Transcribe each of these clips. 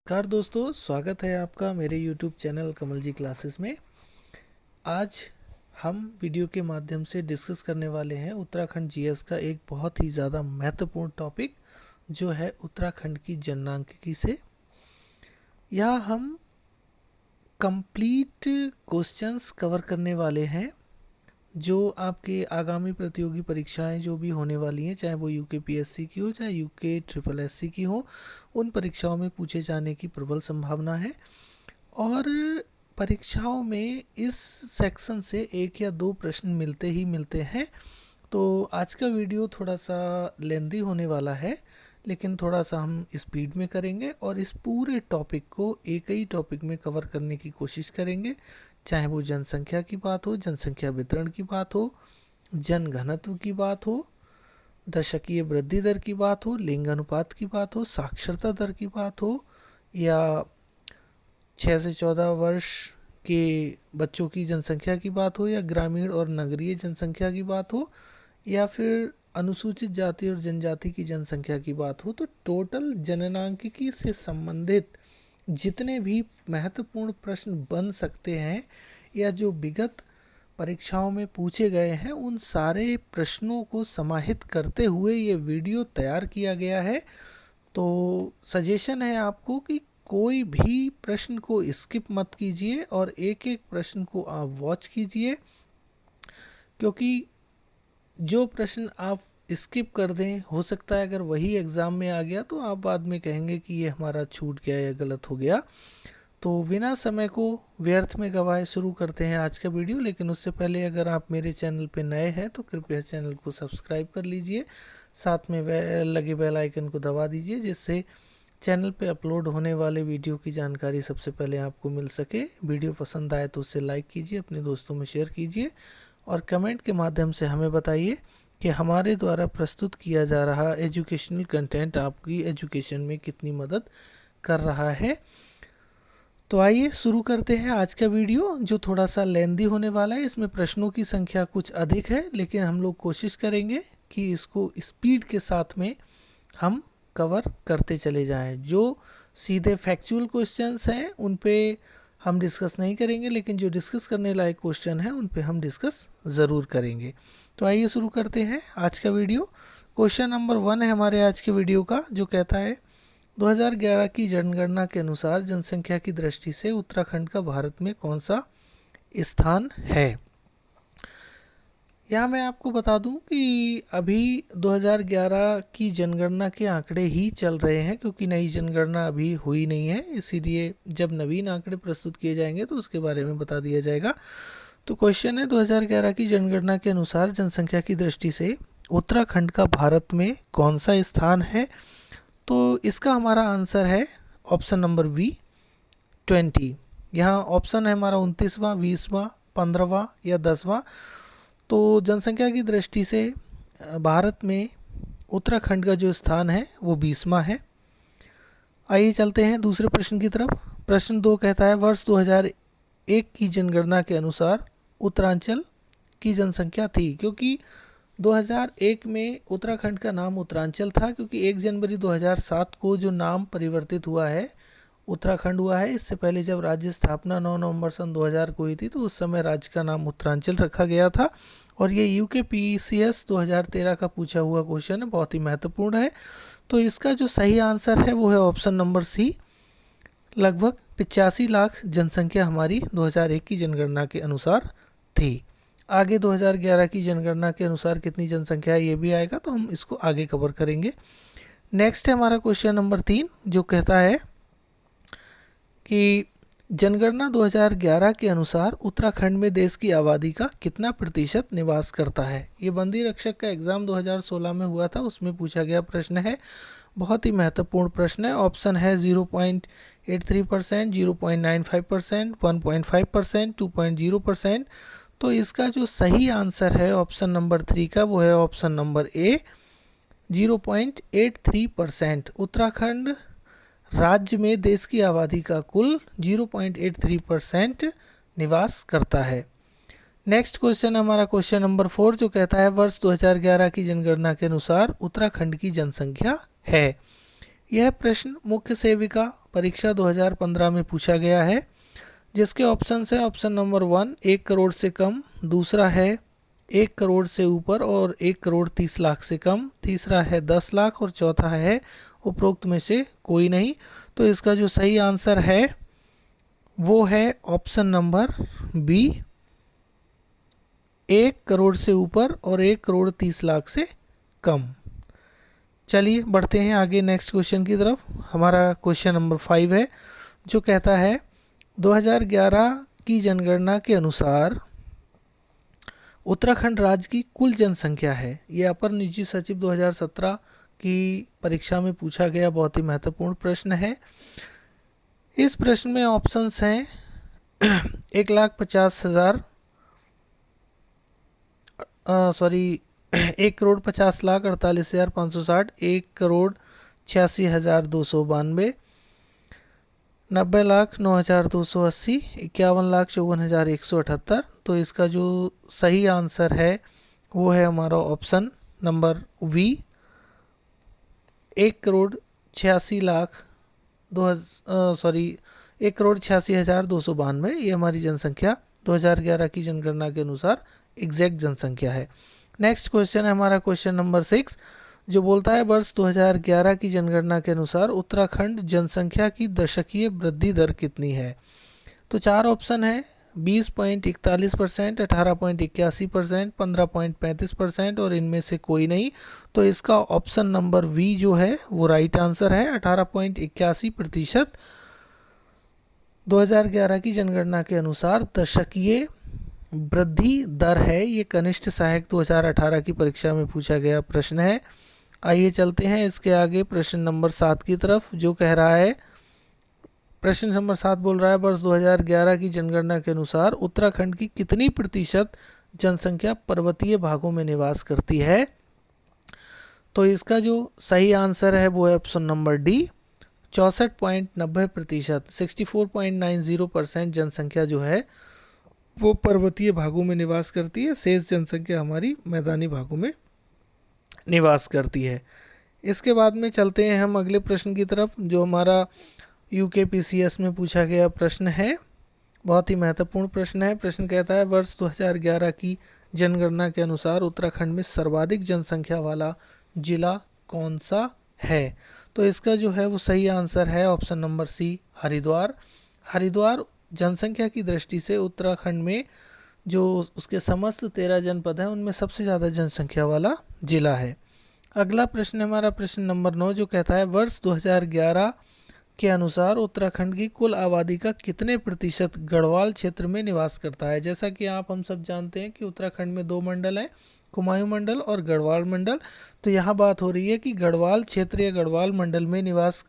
नमस्कार दोस्तों, स्वागत है आपका मेरे YouTube चैनल कमल जी क्लासेस में। आज हम वीडियो के माध्यम से डिस्कस करने वाले हैं उत्तराखंड जीएस का एक बहुत ही ज़्यादा महत्वपूर्ण टॉपिक, जो है उत्तराखंड की जननांकिकी से। यहाँ हम कंप्लीट क्वेश्चंस कवर करने वाले हैं जो आपके आगामी प्रतियोगी परीक्षाएं जो भी होने वाली हैं, चाहे वो यूके की हो चाहे यूके ट्रिपल एससी की हो, उन परीक्षाओं में पूछे जाने की प्रबल संभावना है। और परीक्षाओं में इस सेक्शन से एक या दो प्रश्न मिलते ही मिलते हैं। तो आज का वीडियो थोड़ा सा लेंदी होने वाला है, लेकिन थोड़ा सा हम स्पीड में करेंगे और इस पूरे टॉपिक को एक ही टॉपिक में कवर करने की कोशिश करेंगे। चाहे वो जनसंख्या की बात हो, जनसंख्या वितरण की बात हो, जन घनत्व की बात हो, दशकीय वृद्धि दर की बात हो, लिंग अनुपात की बात हो, साक्षरता दर की बात हो, या 6 से 14 वर्ष के बच्चों की जनसंख्या की बात हो, या ग्रामीण और नगरीय जनसंख्या की बात हो, या फिर अनुसूचित जाति और जनजाति की जनसंख्या की बात हो। तो टोटल जननांकिकी से संबंधित जितने भी महत्वपूर्ण प्रश्न बन सकते हैं या जो विगत परीक्षाओं में पूछे गए हैं, उन सारे प्रश्नों को समाहित करते हुए ये वीडियो तैयार किया गया है। तो सजेशन है आपको कि कोई भी प्रश्न को स्किप मत कीजिए और एक एक प्रश्न को आप वॉच कीजिए, क्योंकि जो प्रश्न आप स्किप कर दें, हो सकता है अगर वही एग्ज़ाम में आ गया तो आप बाद में कहेंगे कि ये हमारा छूट गया या गलत हो गया। तो बिना समय को व्यर्थ में गवाए शुरू करते हैं आज का वीडियो। लेकिन उससे पहले अगर आप मेरे चैनल पे नए हैं तो कृपया चैनल को सब्सक्राइब कर लीजिए, साथ में लगे बेल आइकन को दबा दीजिए, जिससे चैनल पे अपलोड होने वाले वीडियो की जानकारी सबसे पहले आपको मिल सके। वीडियो पसंद आए तो उसे लाइक कीजिए, अपने दोस्तों में शेयर कीजिए और कमेंट के माध्यम से हमें बताइए कि हमारे द्वारा प्रस्तुत किया जा रहा एजुकेशनल कंटेंट आपकी एजुकेशन में कितनी मदद कर रहा है। तो आइए शुरू करते हैं आज का वीडियो, जो थोड़ा सा लेंदी होने वाला है। इसमें प्रश्नों की संख्या कुछ अधिक है, लेकिन हम लोग कोशिश करेंगे कि इसको स्पीड के साथ में हम कवर करते चले जाएं। जो सीधे फैक्चुअल क्वेश्चंस हैं उन पे हम डिस्कस नहीं करेंगे, लेकिन जो डिस्कस करने लायक क्वेश्चन है उन पे हम डिस्कस ज़रूर करेंगे। तो आइए शुरू करते हैं आज का वीडियो। क्वेश्चन नंबर 1 है हमारे आज के वीडियो का, जो कहता है 2011 की जनगणना के अनुसार जनसंख्या की दृष्टि से उत्तराखंड का भारत में कौन सा स्थान है। यहाँ मैं आपको बता दूं कि अभी 2011 की जनगणना के आंकड़े ही चल रहे हैं, क्योंकि नई जनगणना अभी हुई नहीं है। इसीलिए जब नवीन आंकड़े प्रस्तुत किए जाएंगे तो उसके बारे में बता दिया जाएगा। तो क्वेश्चन है 2011 की जनगणना के अनुसार जनसंख्या की दृष्टि से उत्तराखंड का भारत में कौन सा स्थान है। तो इसका हमारा आंसर है ऑप्शन नंबर बी 20। यहाँ ऑप्शन है हमारा 29वां, 20वां, 15वां या 10वां। तो जनसंख्या की दृष्टि से भारत में उत्तराखंड का जो स्थान है वो 20वां है। आइए चलते हैं दूसरे प्रश्न की तरफ। प्रश्न 2 कहता है वर्ष 2001 की जनगणना के अनुसार उत्तरांचल की जनसंख्या थी। क्योंकि 2001 में उत्तराखंड का नाम उत्तरांचल था, क्योंकि 1 जनवरी 2007 को जो नाम परिवर्तित हुआ है उत्तराखंड हुआ है। इससे पहले जब राज्य स्थापना 9 नवंबर सन 2000 को हुई थी तो उस समय राज्य का नाम उत्तरांचल रखा गया था। और ये यूके 2013 का पूछा हुआ क्वेश्चन है, बहुत ही महत्वपूर्ण है। तो इसका जो सही आंसर है वो है ऑप्शन नंबर सी। लगभग 85 लाख जनसंख्या हमारी 2001 की जनगणना के अनुसार थी। आगे 2011 की जनगणना के अनुसार कितनी जनसंख्या है ये भी आएगा, तो हम इसको आगे कवर करेंगे। नेक्स्ट है हमारा क्वेश्चन नंबर 3, जो कहता है कि जनगणना 2011 के अनुसार उत्तराखंड में देश की आबादी का कितना प्रतिशत निवास करता है। ये बंदी रक्षक का एग्ज़ाम 2016 में हुआ था, उसमें पूछा गया प्रश्न है। बहुत ही महत्वपूर्ण प्रश्न है। ऑप्शन है 0.83%, 0.95%, 1.5%, 2.0%। तो इसका जो सही आंसर है ऑप्शन नंबर 3 का, वो है ऑप्शन नंबर ए 0.83%। उत्तराखंड राज्य में देश की आबादी का कुल 0.83% निवास करता है। नेक्स्ट क्वेश्चन हमारा क्वेश्चन नंबर 4, जो कहता है वर्ष 2011 की जनगणना के अनुसार उत्तराखंड की जनसंख्या है। यह प्रश्न मुख्य सेविका परीक्षा 2015 में पूछा गया है, जिसके ऑप्शन हैं ऑप्शन नंबर 1 1 करोड़ से कम, दूसरा है 1 करोड़ से ऊपर और 1 करोड़ 30 लाख से कम, तीसरा है 10 लाख और चौथा है उपरोक्त में से कोई नहीं। तो इसका जो सही आंसर है वो है ऑप्शन नंबर बी, 1 करोड़ से ऊपर और 1 करोड़ 30 लाख से कम। चलिए बढ़ते हैं आगे नेक्स्ट क्वेश्चन की तरफ। हमारा क्वेश्चन नंबर 5 है, जो कहता है 2011 की जनगणना के अनुसार उत्तराखंड राज्य की कुल जनसंख्या है। ये अपर निजी सचिव 2017 की परीक्षा में पूछा गया बहुत ही महत्वपूर्ण प्रश्न है। इस प्रश्न में ऑप्शंस हैं 1,50,000 1 करोड़ 50 लाख 48,560, 1 करोड़ 86,292, 90 लाख 9,280, 51 लाख 54,178। तो इसका जो सही आंसर है वो है हमारा option number B, 1 crore 86 lakh 1 crore 86,292। ये हमारी जनसंख्या 2011 की जनगणना के अनुसार एग्जैक्ट जनसंख्या है। नेक्स्ट क्वेश्चन है हमारा क्वेश्चन नंबर 6, जो बोलता है वर्ष 2011 की जनगणना के अनुसार उत्तराखंड जनसंख्या की दशकीय वृद्धि दर कितनी है। तो 4 ऑप्शन है, 20.41%, 18.81%, 15.35% और इनमें से कोई नहीं। तो इसका ऑप्शन नंबर वी जो है वो राइट आंसर है, 18.81% 2011 की जनगणना के अनुसार दशकीय वृद्धि दर है। ये कनिष्ठ सहायक 2018 की परीक्षा में पूछा गया प्रश्न है। आइए चलते हैं इसके आगे प्रश्न नंबर 7 की तरफ, जो कह रहा है, प्रश्न नंबर 7 बोल रहा है वर्ष 2011 की जनगणना के अनुसार उत्तराखंड की कितनी प्रतिशत जनसंख्या पर्वतीय भागों में निवास करती है। तो इसका जो सही आंसर है वो है ऑप्शन नंबर डी, 64.90%, 64.90% जनसंख्या जो है वो पर्वतीय भागों में निवास करती है। शेष जनसंख्या हमारी मैदानी भागों में निवास करती है। इसके बाद में चलते हैं हम अगले प्रश्न की तरफ, जो हमारा यूकेपीसीएस में पूछा गया प्रश्न है। बहुत ही महत्वपूर्ण प्रश्न है। प्रश्न कहता है वर्ष 2011 की जनगणना के अनुसार उत्तराखंड में सर्वाधिक जनसंख्या वाला जिला कौन सा है। तो इसका जो है वो सही आंसर है option number C, Haridwar. Haridwar जनसंख्या की दृष्टि से उत्तराखंड में जो उसके समस्त 13 जनपद हैं उनमें सबसे ज़्यादा जनसंख्या वाला जिला है। अगला प्रश्न है हमारा प्रश्न नंबर 9, जो कहता है वर्ष 2011 के अनुसार उत्तराखंड की कुल आबादी का कितने प्रतिशत गढ़वाल क्षेत्र में निवास करता है। जैसा कि हम सब जानते हैं कि उत्तराखंड में 2 मंडल हैं, कुमायूं मंडल और गढ़वाल मंडल। तो यहाँ बात हो रही है कि गढ़वाल क्षेत्र या गढ़वाल मंडल में निवास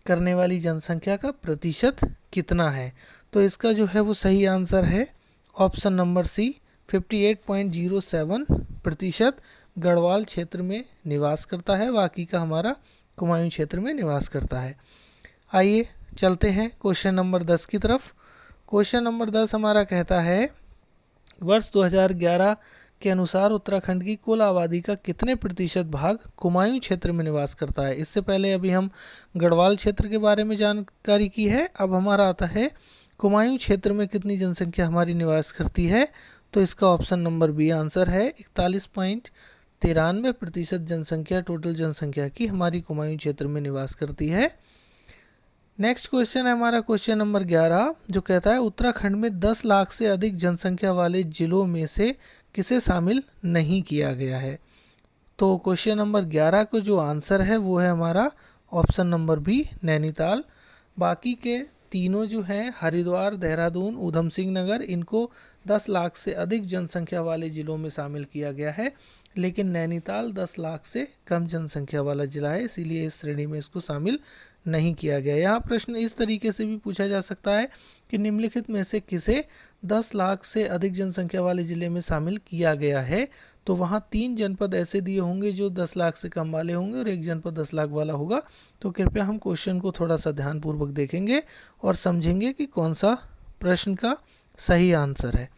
करने वाली जनसंख्या का प्रतिशत कितना है। तो इसका जो है वो सही आंसर है ऑप्शन नंबर सी, 58.07% गढ़वाल क्षेत्र में निवास करता है, बाकी का हमारा कुमायूं क्षेत्र में निवास करता है। आइए चलते हैं क्वेश्चन नंबर 10 की तरफ। क्वेश्चन नंबर 10 हमारा कहता है वर्ष 2011 के अनुसार उत्तराखंड की कुल आबादी का कितने प्रतिशत भाग कुमायूं क्षेत्र में निवास करता है। इससे पहले अभी हम गढ़वाल क्षेत्र के बारे में जानकारी की है, अब हमारा आता है कुमायूं क्षेत्र में कितनी जनसंख्या हमारी निवास करती है। तो इसका ऑप्शन नंबर बी आंसर है, 41.93% जनसंख्या टोटल जनसंख्या की हमारी कुमायूं क्षेत्र में निवास करती है। नेक्स्ट क्वेश्चन है हमारा क्वेश्चन नंबर 11, जो कहता है उत्तराखंड में 10 लाख से अधिक जनसंख्या वाले जिलों में से किसे शामिल नहीं किया गया है। तो क्वेश्चन नंबर 11 को जो आंसर है वो है हमारा ऑप्शन नंबर बी, नैनीताल। बाकी के तीनों जो हैं हरिद्वार, देहरादून, ऊधम सिंह नगर, इनको 10 लाख से अधिक जनसंख्या वाले ज़िलों में शामिल किया गया है, लेकिन नैनीताल 10 लाख से कम जनसंख्या वाला ज़िला है, इसीलिए इस श्रेणी में इसको शामिल नहीं किया गया। यहाँ प्रश्न इस तरीके से भी पूछा जा सकता है कि निम्नलिखित में से किसे 10 लाख से अधिक जनसंख्या वाले ज़िले में शामिल किया गया है। तो वहाँ 3 जनपद ऐसे दिए होंगे जो 10 लाख से कम वाले होंगे और 1 जनपद 10 लाख वाला होगा। तो कृपया हम क्वेश्चन को थोड़ा सा ध्यानपूर्वक देखेंगे और समझेंगे कि कौन सा प्रश्न का सही आंसर है।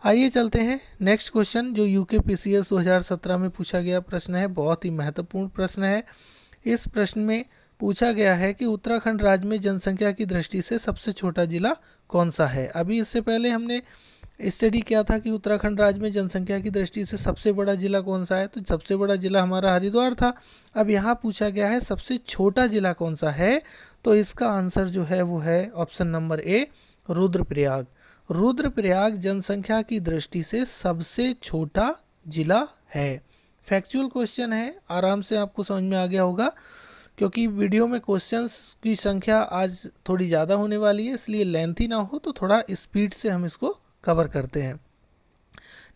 आइए चलते हैं नेक्स्ट क्वेश्चन, जो यूकेपीसीएस 2017 में पूछा गया प्रश्न है। बहुत ही महत्वपूर्ण प्रश्न है। इस प्रश्न में पूछा गया है कि उत्तराखंड राज्य में जनसंख्या की दृष्टि से सबसे छोटा जिला कौन सा है। अभी इससे पहले हमने स्टडी किया था कि उत्तराखंड राज्य में जनसंख्या की दृष्टि से सबसे बड़ा जिला कौन सा है, तो सबसे बड़ा जिला हमारा हरिद्वार था। अब यहाँ पूछा गया है सबसे छोटा जिला कौन सा है, तो इसका आंसर जो है वो है ऑप्शन नंबर ए, रुद्रप्रयाग। रुद्रप्रयाग जनसंख्या की दृष्टि से सबसे छोटा जिला है। फैक्चुअल क्वेश्चन है, आराम से आपको समझ में आ गया होगा, क्योंकि वीडियो में क्वेश्चंस की संख्या आज थोड़ी ज़्यादा होने वाली है, इसलिए लेंथी ना हो तो थोड़ा स्पीड से हम इसको कवर करते हैं।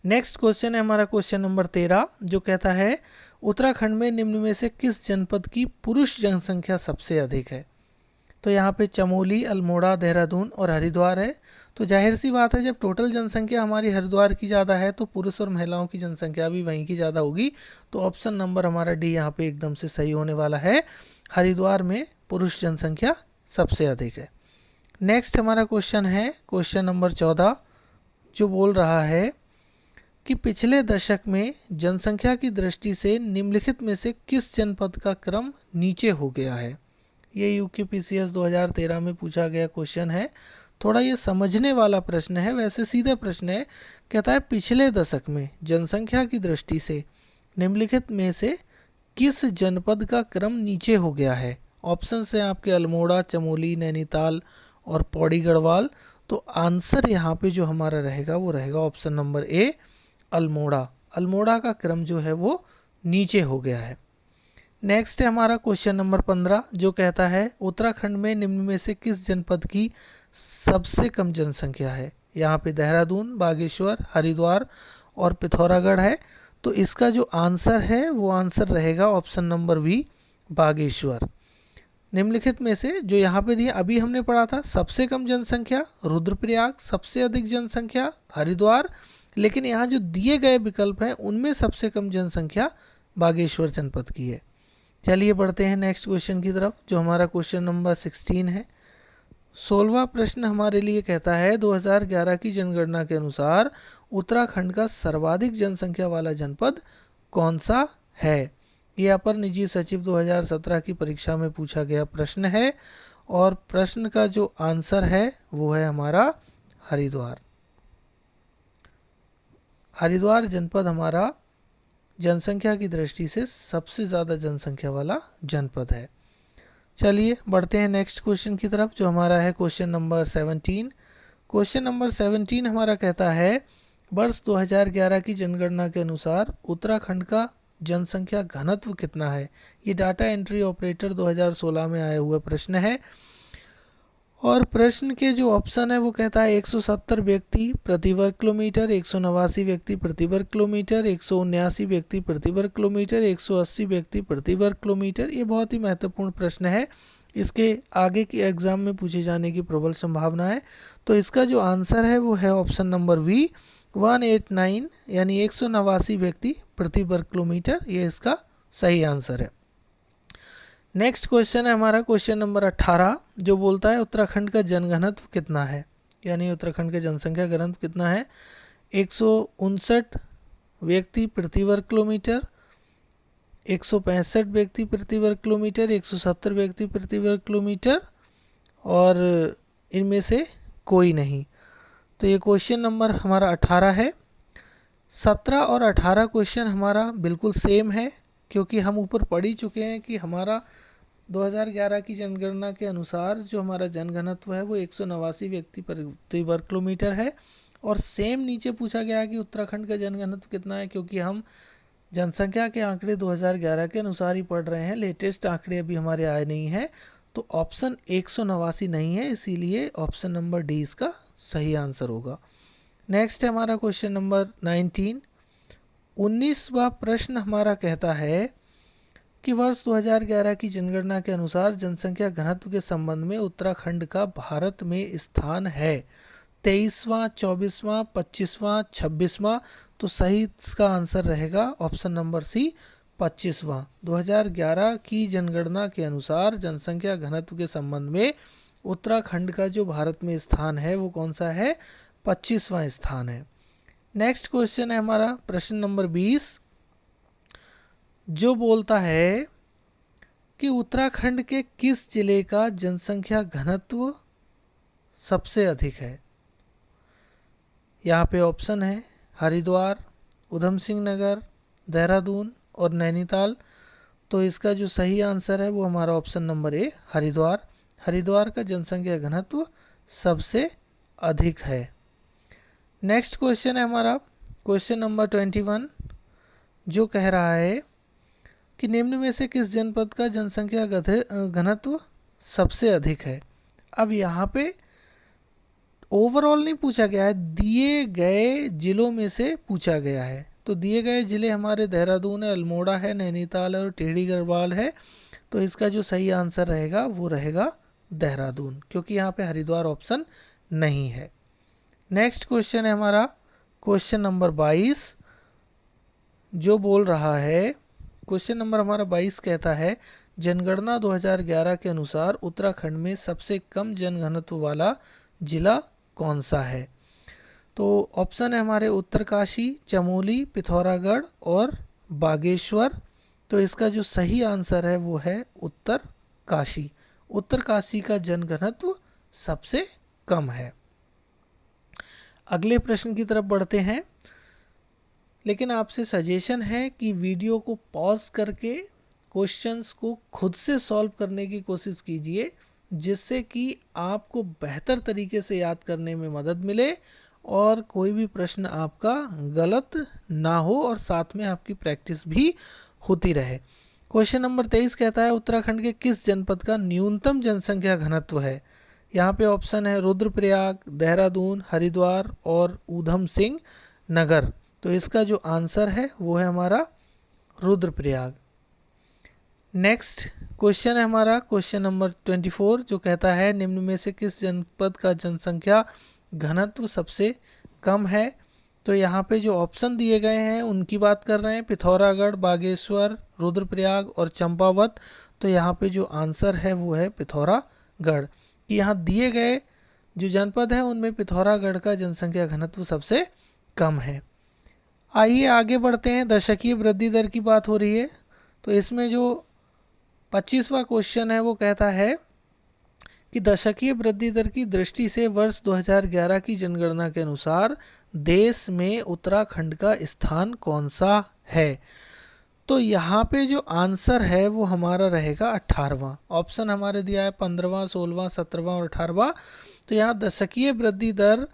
नेक्स्ट क्वेश्चन है हमारा क्वेश्चन नंबर 13, जो कहता है उत्तराखंड में निम्न में से किस जनपद की पुरुष जनसंख्या सबसे अधिक है। तो यहाँ पे चमोली, अल्मोड़ा, देहरादून और हरिद्वार है। तो जाहिर सी बात है, जब टोटल जनसंख्या हमारी हरिद्वार की ज़्यादा है तो पुरुष और महिलाओं की जनसंख्या भी वहीं की ज़्यादा होगी। तो ऑप्शन नंबर हमारा डी यहाँ पे एकदम से सही होने वाला है। हरिद्वार में पुरुष जनसंख्या सबसे अधिक है। नेक्स्ट हमारा क्वेश्चन है क्वेश्चन नंबर 14, जो बोल रहा है कि पिछले दशक में जनसंख्या की दृष्टि से निम्नलिखित में से किस जनपद का क्रम नीचे हो गया है। ये यूकेपीसीएस 2013 में पूछा गया क्वेश्चन है। थोड़ा ये समझने वाला प्रश्न है, वैसे सीधा प्रश्न है। कहता है पिछले दशक में जनसंख्या की दृष्टि से निम्नलिखित में से किस जनपद का क्रम नीचे हो गया है। ऑप्शन है आपके अल्मोड़ा, चमोली, नैनीताल और पौड़ी गढ़वाल। तो आंसर यहाँ पे जो हमारा रहेगा वो रहेगा ऑप्शन नंबर ए, अल्मोड़ा। अल्मोड़ा का क्रम जो है वो नीचे हो गया है। नेक्स्ट है हमारा क्वेश्चन नंबर 15, जो कहता है उत्तराखंड में निम्न में से किस जनपद की सबसे कम जनसंख्या है। यहाँ पे देहरादून, बागेश्वर, हरिद्वार और पिथौरागढ़ है। तो इसका जो आंसर है वो आंसर रहेगा ऑप्शन नंबर बी, बागेश्वर। निम्नलिखित में से जो यहाँ पे दिया, अभी हमने पढ़ा था सबसे कम जनसंख्या रुद्रप्रयाग, सबसे अधिक जनसंख्या हरिद्वार, लेकिन यहाँ जो दिए गए विकल्प हैं उनमें सबसे कम जनसंख्या बागेश्वर जनपद की है। चलिए बढ़ते हैं नेक्स्ट क्वेश्चन की तरफ, जो हमारा क्वेश्चन नंबर 16 है। 16वां प्रश्न हमारे लिए कहता है 2011 की जनगणना के अनुसार उत्तराखंड का सर्वाधिक जनसंख्या वाला जनपद कौन सा है। ये अपर निजी सचिव 2017 की परीक्षा में पूछा गया प्रश्न है और प्रश्न का जो आंसर है वो है हमारा हरिद्वार। हरिद्वार जनपद हमारा जनसंख्या की दृष्टि से सबसे ज़्यादा जनसंख्या वाला जनपद है। चलिए बढ़ते हैं नेक्स्ट क्वेश्चन की तरफ, जो हमारा है क्वेश्चन नंबर 17। क्वेश्चन नंबर 17 हमारा कहता है वर्ष 2011 की जनगणना के अनुसार उत्तराखंड का जनसंख्या घनत्व कितना है। ये डाटा एंट्री ऑपरेटर 2016 में आया हुआ प्रश्न है और प्रश्न के जो ऑप्शन है वो कहता है 170 व्यक्ति प्रति वर्ग किलोमीटर, 189 व्यक्ति प्रति वर्ग किलोमीटर, 179 व्यक्ति प्रति वर्ग किलोमीटर, 180 व्यक्ति प्रति वर्ग किलोमीटर। ये बहुत ही महत्वपूर्ण प्रश्न है, इसके आगे के एग्जाम में पूछे जाने की प्रबल संभावना है। तो इसका जो आंसर है वो है ऑप्शन नंबर बी, 189 यानी 189 व्यक्ति प्रति वर्ग किलोमीटर। ये इसका सही आंसर है। नेक्स्ट क्वेश्चन है हमारा क्वेश्चन नंबर 18, जो बोलता है उत्तराखंड का जनघनत्व कितना है, यानी उत्तराखंड का जनसंख्या घनत्व कितना है। 159 व्यक्ति प्रति वर्ग किलोमीटर, 165 व्यक्ति प्रति वर्ग किलोमीटर, 170 व्यक्ति प्रति वर्ग किलोमीटर और इनमें से कोई नहीं। तो ये क्वेश्चन नंबर हमारा 18 है। 17 और 18 क्वेश्चन हमारा बिल्कुल सेम है, क्योंकि हम ऊपर पढ़ ही चुके हैं कि हमारा 2011 की जनगणना के अनुसार जो हमारा जनघनत्व है वो 189 व्यक्ति प्रति वर्ग किलोमीटर है। और सेम नीचे पूछा गया कि उत्तराखंड का जनघनत्व कितना है, क्योंकि हम जनसंख्या के आंकड़े 2011 के अनुसार ही पढ़ रहे हैं, लेटेस्ट आंकड़े अभी हमारे आए नहीं हैं। तो ऑप्शन 189 नहीं है, इसीलिए ऑप्शन नंबर डी इसका सही आंसर होगा। नेक्स्ट है हमारा क्वेश्चन नंबर 19। 19वां प्रश्न हमारा कहता है कि वर्ष 2011 की जनगणना के अनुसार जनसंख्या घनत्व के संबंध में उत्तराखंड का भारत में स्थान है 23वां, 24वां, 25वां, 26वां। तो सही इसका आंसर रहेगा ऑप्शन नंबर सी, 25वां। 2011 की जनगणना के अनुसार जनसंख्या घनत्व के संबंध में उत्तराखंड का जो भारत में स्थान है वो कौन सा है, 25वां स्थान है। नेक्स्ट क्वेश्चन है हमारा प्रश्न नंबर 20, जो बोलता है कि उत्तराखंड के किस जिले का जनसंख्या घनत्व सबसे अधिक है। यहाँ पे ऑप्शन है हरिद्वार, ऊधम सिंह नगर, देहरादून और नैनीताल। तो इसका जो सही आंसर है वो हमारा ऑप्शन नंबर ए हरिद्वार। हरिद्वार का जनसंख्या घनत्व सबसे अधिक है। नेक्स्ट क्वेश्चन है हमारा क्वेश्चन नंबर 21, जो कह रहा है कि निम्न में से किस जनपद का जनसंख्या घनत्व सबसे अधिक है। अब यहाँ पे ओवरऑल नहीं पूछा गया है, दिए गए जिलों में से पूछा गया है। तो दिए गए जिले हमारे देहरादून है, अल्मोड़ा है, नैनीताल है और टिहरी गढ़वाल है। तो इसका जो सही आंसर रहेगा वो रहेगा देहरादून, क्योंकि यहाँ पे हरिद्वार ऑप्शन नहीं है। नेक्स्ट क्वेश्चन है हमारा क्वेश्चन नंबर 22, जो बोल रहा है, क्वेश्चन नंबर हमारा 22 कहता है जनगणना 2011 के अनुसार उत्तराखंड में सबसे कम जनघनत्व वाला जिला कौन सा है। तो ऑप्शन है हमारे उत्तरकाशी, चमोली, पिथौरागढ़ और बागेश्वर। तो इसका जो सही आंसर है वो है उत्तरकाशी। उत्तरकाशी का जनघनत्व सबसे कम है। अगले प्रश्न की तरफ बढ़ते हैं, लेकिन आपसे सजेशन है कि वीडियो को पॉज करके क्वेश्चंस को खुद से सॉल्व करने की कोशिश कीजिए, जिससे कि आपको बेहतर तरीके से याद करने में मदद मिले और कोई भी प्रश्न आपका गलत ना हो और साथ में आपकी प्रैक्टिस भी होती रहे। क्वेश्चन नंबर 23 कहता है उत्तराखंड के किस जनपद का न्यूनतम जनसंख्या घनत्व है। यहाँ पे ऑप्शन है रुद्रप्रयाग, देहरादून, हरिद्वार और ऊधम सिंह नगर। तो इसका जो आंसर है वो है हमारा रुद्रप्रयाग। नेक्स्ट क्वेश्चन है हमारा क्वेश्चन नंबर 24, जो कहता है निम्न में से किस जनपद का जनसंख्या घनत्व सबसे कम है। तो यहाँ पे जो ऑप्शन दिए गए हैं उनकी बात कर रहे हैं, पिथौरागढ़, बागेश्वर, रुद्रप्रयाग और चंपावत। तो यहाँ पे जो आंसर है वो है पिथौरागढ़। यहाँ दिए गए जो जनपद हैं उनमें पिथौरागढ़ का जनसंख्या घनत्व सबसे कम है। आइए आगे बढ़ते हैं। दशकीय वृद्धि दर की बात हो रही है, तो इसमें जो 25वां क्वेश्चन है वो कहता है कि दशकीय वृद्धि दर की दृष्टि से वर्ष 2011 की जनगणना के अनुसार देश में उत्तराखंड का स्थान कौन सा है। तो यहाँ पे जो आंसर है वो हमारा रहेगा 18वां। ऑप्शन हमारे दिया है 15वां, 16वां, 17वां और 18वां। तो यहाँ दशकीय वृद्धि दर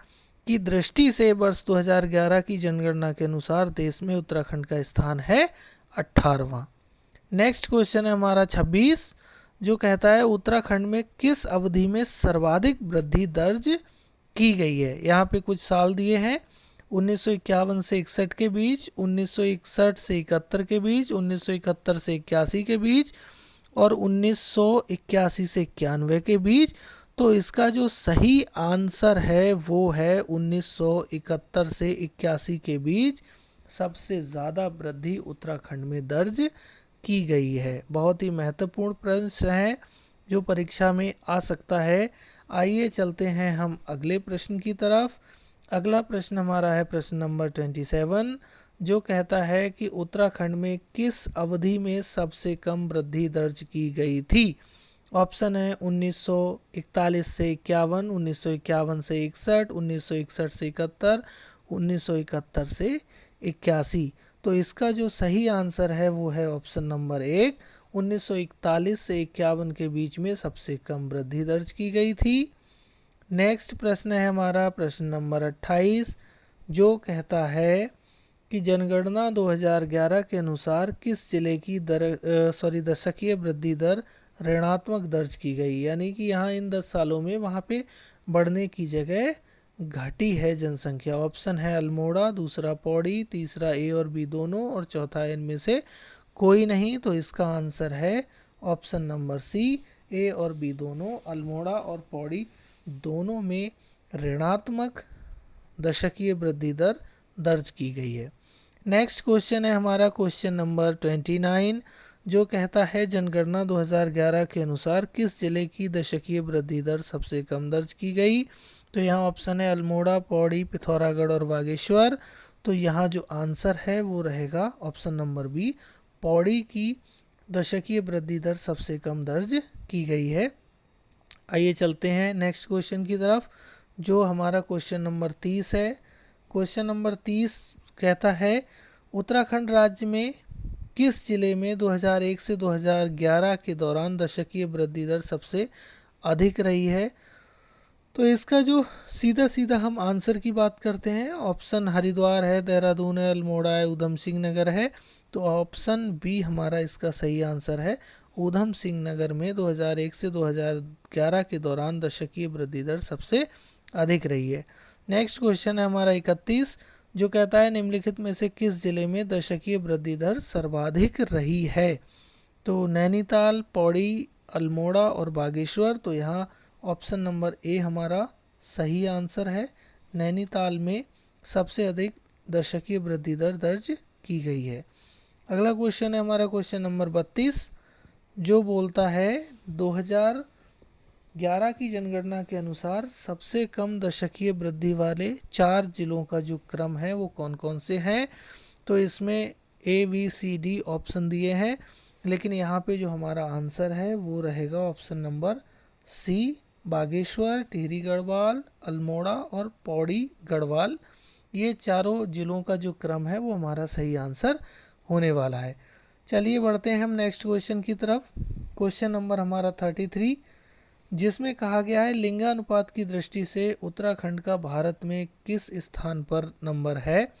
की दृष्टि से वर्ष 2011 की जनगणना के अनुसार देश में उत्तराखंड का स्थान है 18वां। नेक्स्ट क्वेश्चन है हमारा 26, जो कहता है उत्तराखंड में किस अवधि में सर्वाधिक वृद्धि दर्ज की गई है। यहाँ पे कुछ साल दिए हैं, 1951 से 61 के बीच, 1961 से 71 के बीच, 1971 से 81 के बीच और 1981 से 91 के बीच। तो इसका जो सही आंसर है वो है 1971 से 81 के बीच सबसे ज़्यादा वृद्धि उत्तराखंड में दर्ज की गई है। बहुत ही महत्वपूर्ण प्रश्न है जो परीक्षा में आ सकता है। आइए चलते हैं हम अगले प्रश्न की तरफ। अगला प्रश्न हमारा है प्रश्न नंबर 27, जो कहता है कि उत्तराखंड में किस अवधि में सबसे कम वृद्धि दर्ज की गई थी। ऑप्शन है 1941 से 51, 1951 से 61, 1961 से 71, 1971 से 81। तो इसका जो सही आंसर है वो है ऑप्शन नंबर 1, 1941 से 51 के बीच में सबसे कम वृद्धि दर्ज की गई थी। नेक्स्ट प्रश्न है हमारा प्रश्न नंबर 28, जो कहता है कि जनगणना 2011 के अनुसार किस जिले की दशकीय वृद्धि दर ऋणात्मक दर्ज की गई। यानी कि यहाँ इन 10 सालों में वहाँ पे बढ़ने की जगह घटी है जनसंख्या। ऑप्शन है अल्मोड़ा, दूसरा पौड़ी, तीसरा ए और बी दोनों और चौथा इनमें से कोई नहीं। तो इसका आंसर है ऑप्शन नंबर सी, ए और बी दोनों, अल्मोड़ा और पौड़ी दोनों में ऋणात्मक दशकीय वृद्धि दर दर्ज की गई है। नेक्स्ट क्वेश्चन है हमारा क्वेश्चन नंबर 29, जो कहता है जनगणना 2011 के अनुसार किस जिले की दशकीय वृद्धि दर सबसे कम दर्ज की गई। तो यहाँ ऑप्शन है अल्मोड़ा, पौड़ी, पिथौरागढ़ और बागेश्वर। तो यहाँ जो आंसर है वो रहेगा ऑप्शन नंबर बी, पौड़ी की दशकीय वृद्धि दर सबसे कम दर्ज की गई है। आइए चलते हैं नेक्स्ट क्वेश्चन की तरफ, जो हमारा क्वेश्चन नंबर 30 है। क्वेश्चन नंबर 30 कहता है उत्तराखंड राज्य में किस जिले में 2001 से 2011 के दौरान दशकीय वृद्धि दर सबसे अधिक रही है। तो इसका जो सीधा सीधा हम आंसर की बात करते हैं, ऑप्शन हरिद्वार है, देहरादून है, अल्मोड़ा है, ऊधम सिंह नगर है। तो ऑप्शन बी हमारा इसका सही आंसर है। ऊधम सिंह नगर में 2001 से 2011 के दौरान दशकीय वृद्धि दर सबसे अधिक रही है। नेक्स्ट क्वेश्चन है हमारा 31, जो कहता है निम्नलिखित में से किस जिले में दशकीय वृद्धि दर सर्वाधिक रही है। तो नैनीताल, पौड़ी, अल्मोड़ा और बागेश्वर। तो यहाँ ऑप्शन नंबर ए हमारा सही आंसर है। नैनीताल में सबसे अधिक दशकीय वृद्धि दर दर्ज की गई है। अगला क्वेश्चन है हमारा क्वेश्चन नंबर 32, जो बोलता है 2011 की जनगणना के अनुसार सबसे कम दशकीय वृद्धि वाले 4 जिलों का जो क्रम है वो कौन कौन से हैं। तो इसमें A B C D option दिए हैं, लेकिन यहाँ पे जो हमारा आंसर है वो रहेगा option number C, Bageshwar, Tehri Garhwal, Almora और पौड़ी गढ़वाल। ये चारों जिलों का जो क्रम है वो हमारा सही आंसर होने वाला है। चलिए बढ़ते हैं हम नेक्स्ट क्वेश्चन की तरफ। क्वेश्चन नंबर हमारा 33, जिसमें कहा गया है लिंगानुपात की दृष्टि से उत्तराखंड का भारत में किस स्थान पर नंबर है।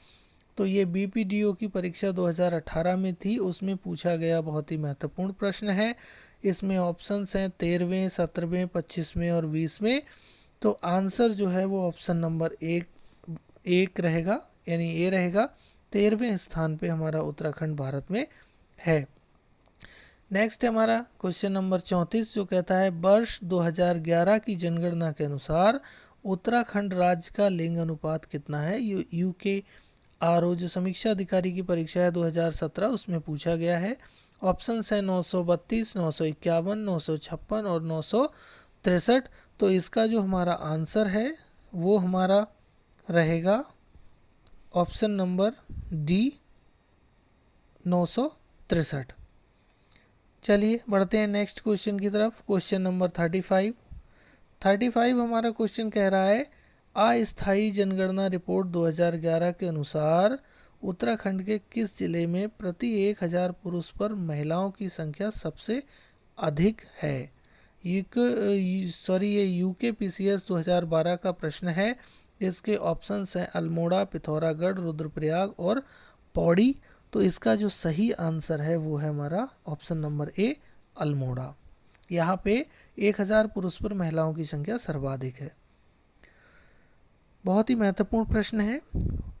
तो ये बीपीडीओ की परीक्षा 2018 में थी, उसमें पूछा गया बहुत ही महत्वपूर्ण प्रश्न है। इसमें ऑप्शंस हैं 13वें, 17वें, 25वें और 20वें। तो आंसर जो है वो ऑप्शन नंबर एक रहेगा, यानी ए रहेगा। 13वें स्थान पे हमारा उत्तराखंड भारत में है। नेक्स्ट है हमारा क्वेश्चन नंबर 34, जो कहता है वर्ष 2011 की जनगणना के अनुसार उत्तराखंड राज्य का लिंग अनुपात कितना है। यूके आरओ जो समीक्षा अधिकारी की परीक्षा है 2017, उसमें पूछा गया है। ऑप्शन है 932, 951, 956 और 963। तो इसका जो हमारा आंसर है वो हमारा रहेगा ऑप्शन नंबर डी, 963। चलिए बढ़ते हैं नेक्स्ट क्वेश्चन की तरफ। क्वेश्चन नंबर 35 हमारा क्वेश्चन कह रहा है अस्थायी जनगणना रिपोर्ट 2011 के अनुसार उत्तराखंड के किस जिले में प्रति 1000 पुरुष पर महिलाओं की संख्या सबसे अधिक है। ये यूके पीसीएस 2012 का प्रश्न है। इसके ऑप्शंस हैं अल्मोड़ा, पिथौरागढ़, रुद्रप्रयाग और पौड़ी। तो इसका जो सही आंसर है वो है हमारा ऑप्शन नंबर ए, अल्मोड़ा। यहाँ पे 1000 पुरुष पर महिलाओं की संख्या सर्वाधिक है। बहुत ही महत्वपूर्ण प्रश्न है।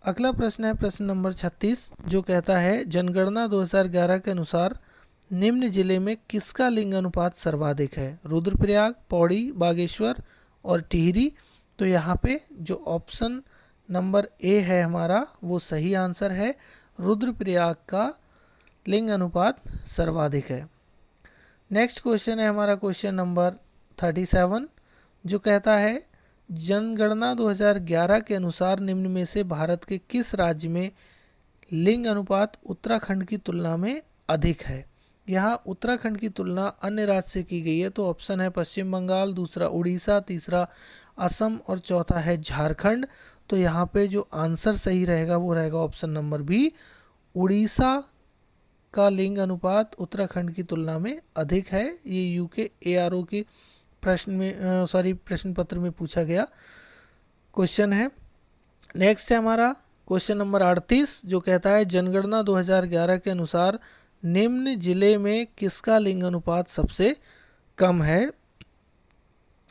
अगला प्रश्न है प्रश्न नंबर 36, जो कहता है जनगणना 2011 के अनुसार निम्न जिले में किसका लिंग अनुपात सर्वाधिक है। रुद्रप्रयाग, पौड़ी, बागेश्वर और टिहरी। तो यहाँ पे जो ऑप्शन नंबर ए है हमारा वो सही आंसर है। रुद्रप्रयाग का लिंग अनुपात सर्वाधिक है। नेक्स्ट क्वेश्चन है हमारा क्वेश्चन नंबर 37, जो कहता है जनगणना 2011 के अनुसार निम्न में से भारत के किस राज्य में लिंग अनुपात उत्तराखंड की तुलना में अधिक है। यहाँ उत्तराखंड की तुलना अन्य राज्य से की गई है। तो ऑप्शन है पश्चिम बंगाल, दूसरा उड़ीसा, तीसरा असम और चौथा है झारखंड। तो यहाँ पे जो आंसर सही रहेगा वो रहेगा ऑप्शन नंबर बी, उड़ीसा का लिंग अनुपात उत्तराखंड की तुलना में अधिक है। ये यूके एआरओ की प्रश्न पत्र में पूछा गया क्वेश्चन है। नेक्स्ट है हमारा क्वेश्चन नंबर 38, जो कहता है जनगणना 2011 के अनुसार निम्न जिले में किसका लिंग अनुपात सबसे कम है।